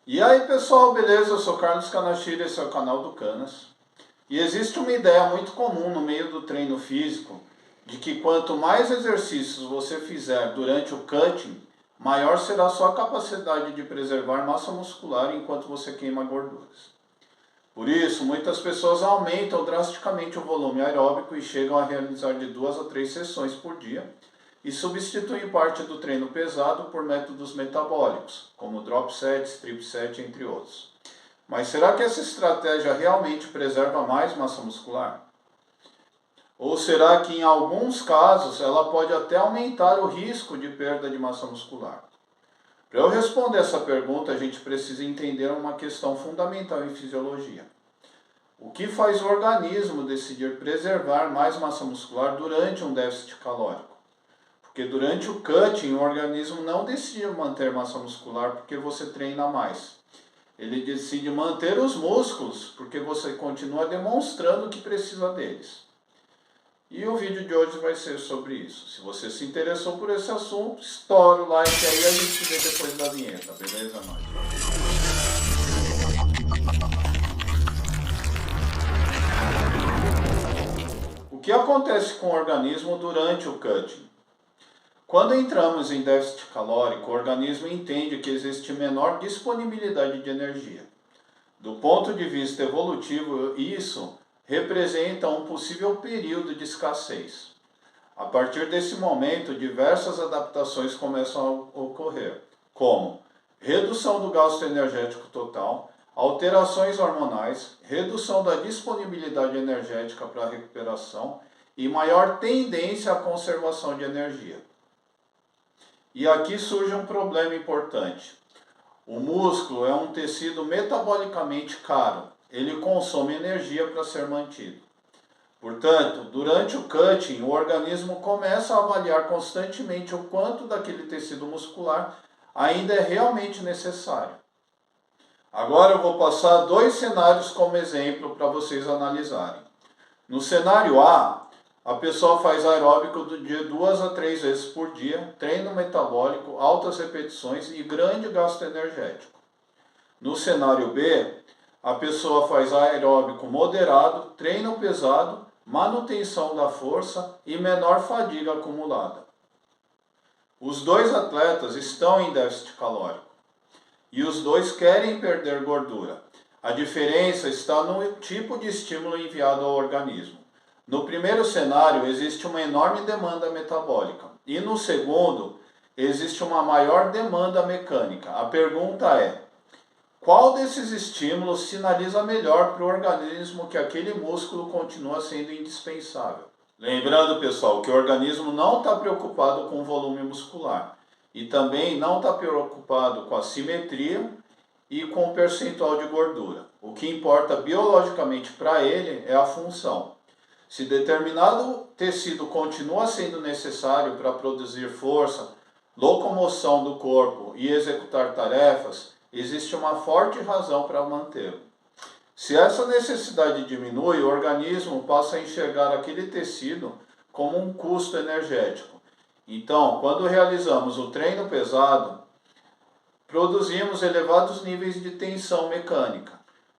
E aí pessoal, beleza? Eu sou Carlos Kanashiro, esse é o canal do Canas. E existe uma ideia muito comum no meio do treino físico de que quanto mais exercícios você fizer durante o cutting, maior será a sua capacidade de preservar massa muscular enquanto você queima gorduras. Por isso, muitas pessoas aumentam drasticamente o volume aeróbico e chegam a realizar de 2 a 3 sessões por dia e substituem parte do treino pesado por métodos metabólicos, como drop sets, trip set, entre outros. Mas será que essa estratégia realmente preserva mais massa muscular? Ou será que em alguns casos ela pode até aumentar o risco de perda de massa muscular? Para eu responder essa pergunta, a gente precisa entender uma questão fundamental em fisiologia. O que faz o organismo decidir preservar mais massa muscular durante um déficit calórico? Porque durante o cutting, o organismo não decide manter massa muscular porque você treina mais. Ele decide manter os músculos porque você continua demonstrando que precisa deles. E o vídeo de hoje vai ser sobre isso. Se você se interessou por esse assunto, estoura o like aí, a gente se vê depois da vinheta, beleza? O que acontece com o organismo durante o cutting? Quando entramos em déficit calórico, o organismo entende que existe menor disponibilidade de energia. Do ponto de vista evolutivo, isso representa um possível período de escassez. A partir desse momento, diversas adaptações começam a ocorrer, como redução do gasto energético total, alterações hormonais, redução da disponibilidade energética para a recuperação e maior tendência à conservação de energia. E aqui surge um problema importante. O músculo é um tecido metabolicamente caro, ele consome energia para ser mantido. Portanto, durante o cutting, o organismo começa a avaliar constantemente o quanto daquele tecido muscular ainda é realmente necessário. Agora eu vou passar dois cenários como exemplo para vocês analisarem. No cenário A pessoa faz aeróbico de 2 a 3 vezes por dia, treino metabólico, altas repetições e grande gasto energético. No cenário B, a pessoa faz aeróbico moderado, treino pesado, manutenção da força e menor fadiga acumulada. Os dois atletas estão em déficit calórico e os dois querem perder gordura. A diferença está no tipo de estímulo enviado ao organismo. No primeiro cenário, existe uma enorme demanda metabólica e no segundo, existe uma maior demanda mecânica. A pergunta é: qual desses estímulos sinaliza melhor para o organismo que aquele músculo continua sendo indispensável? Lembrando, pessoal, que o organismo não está preocupado com o volume muscular e também não está preocupado com a simetria e com o percentual de gordura. O que importa biologicamente para ele é a função. Se determinado tecido continua sendo necessário para produzir força, locomoção do corpo e executar tarefas, existe uma forte razão para mantê-lo. Se essa necessidade diminui, o organismo passa a enxergar aquele tecido como um custo energético. Então, quando realizamos o treino pesado, produzimos elevados níveis de tensão mecânica.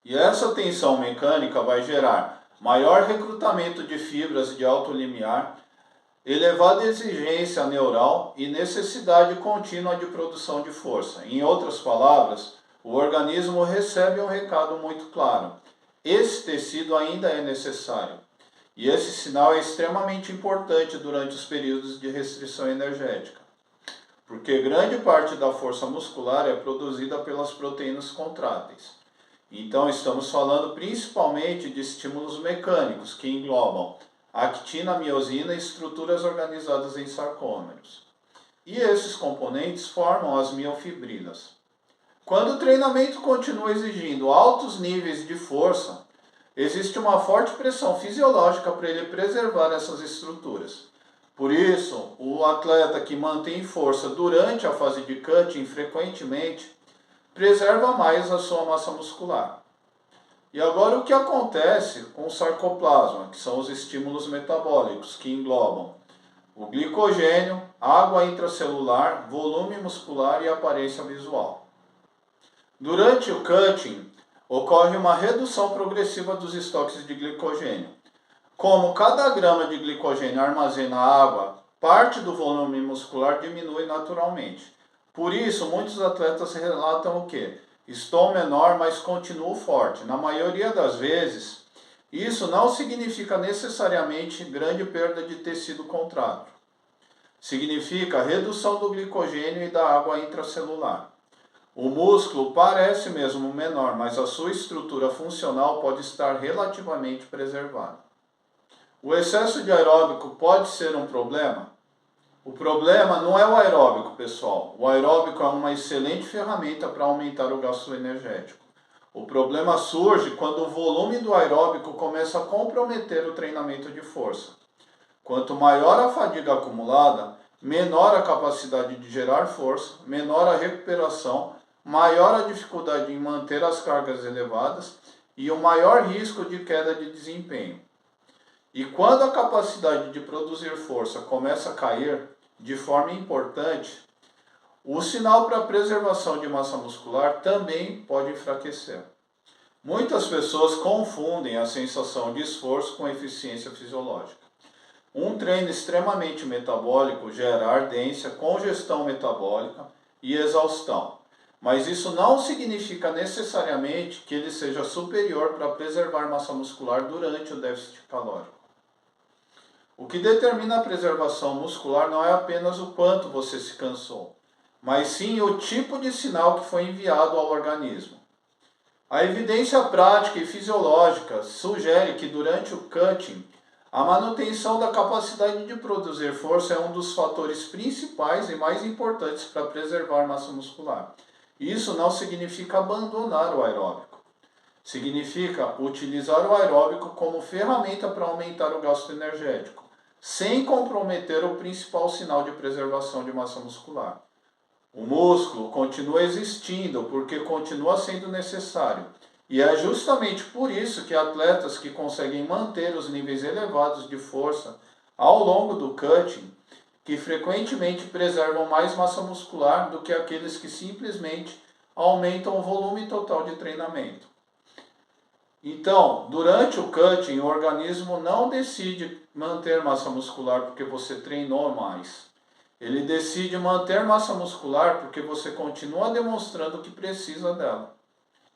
E essa tensão mecânica vai gerar maior recrutamento de fibras de alto limiar, elevada exigência neural e necessidade contínua de produção de força. Em outras palavras, o organismo recebe um recado muito claro: esse tecido ainda é necessário. E esse sinal é extremamente importante durante os períodos de restrição energética, porque grande parte da força muscular é produzida pelas proteínas contráteis. Então estamos falando principalmente de estímulos mecânicos que englobam actina, miosina e estruturas organizadas em sarcômeros. E esses componentes formam as miofibrilas. Quando o treinamento continua exigindo altos níveis de força, existe uma forte pressão fisiológica para ele preservar essas estruturas. Por isso, o atleta que mantém força durante a fase de cutting frequentemente preserva mais a sua massa muscular. E agora o que acontece com o sarcoplasma, que são os estímulos metabólicos que englobam o glicogênio, água intracelular, volume muscular e aparência visual? Durante o cutting, ocorre uma redução progressiva dos estoques de glicogênio. Como cada grama de glicogênio armazena água, parte do volume muscular diminui naturalmente. Por isso, muitos atletas relatam o quê? Estou menor, mas continuo forte. Na maioria das vezes, isso não significa necessariamente grande perda de tecido contrátil. Significa redução do glicogênio e da água intracelular. O músculo parece mesmo menor, mas a sua estrutura funcional pode estar relativamente preservada. O excesso de aeróbico pode ser um problema? O problema não é o aeróbico, pessoal. O aeróbico é uma excelente ferramenta para aumentar o gasto energético. O problema surge quando o volume do aeróbico começa a comprometer o treinamento de força. Quanto maior a fadiga acumulada, menor a capacidade de gerar força, menor a recuperação, maior a dificuldade em manter as cargas elevadas e o maior risco de queda de desempenho. E quando a capacidade de produzir força começa a cair de forma importante, o sinal para a preservação de massa muscular também pode enfraquecer. Muitas pessoas confundem a sensação de esforço com eficiência fisiológica. Um treino extremamente metabólico gera ardência, congestão metabólica e exaustão. Mas isso não significa necessariamente que ele seja superior para preservar massa muscular durante o déficit calórico. O que determina a preservação muscular não é apenas o quanto você se cansou, mas sim o tipo de sinal que foi enviado ao organismo. A evidência prática e fisiológica sugere que durante o cutting, a manutenção da capacidade de produzir força é um dos fatores principais e mais importantes para preservar massa muscular. Isso não significa abandonar o aeróbico. Significa utilizar o aeróbico como ferramenta para aumentar o gasto energético, sem comprometer o principal sinal de preservação de massa muscular. O músculo continua existindo porque continua sendo necessário. E é justamente por isso que atletas que conseguem manter os níveis elevados de força ao longo do cutting, que frequentemente preservam mais massa muscular do que aqueles que simplesmente aumentam o volume total de treinamento. Então, durante o cutting, o organismo não decide manter massa muscular porque você treinou mais. Ele decide manter massa muscular porque você continua demonstrando que precisa dela.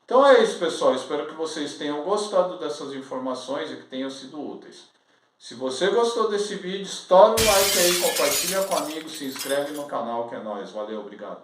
Então é isso, pessoal. Espero que vocês tenham gostado dessas informações e que tenham sido úteis. Se você gostou desse vídeo, estoura o like aí, compartilha com amigos, se inscreve no canal que é nóis. Valeu, obrigado.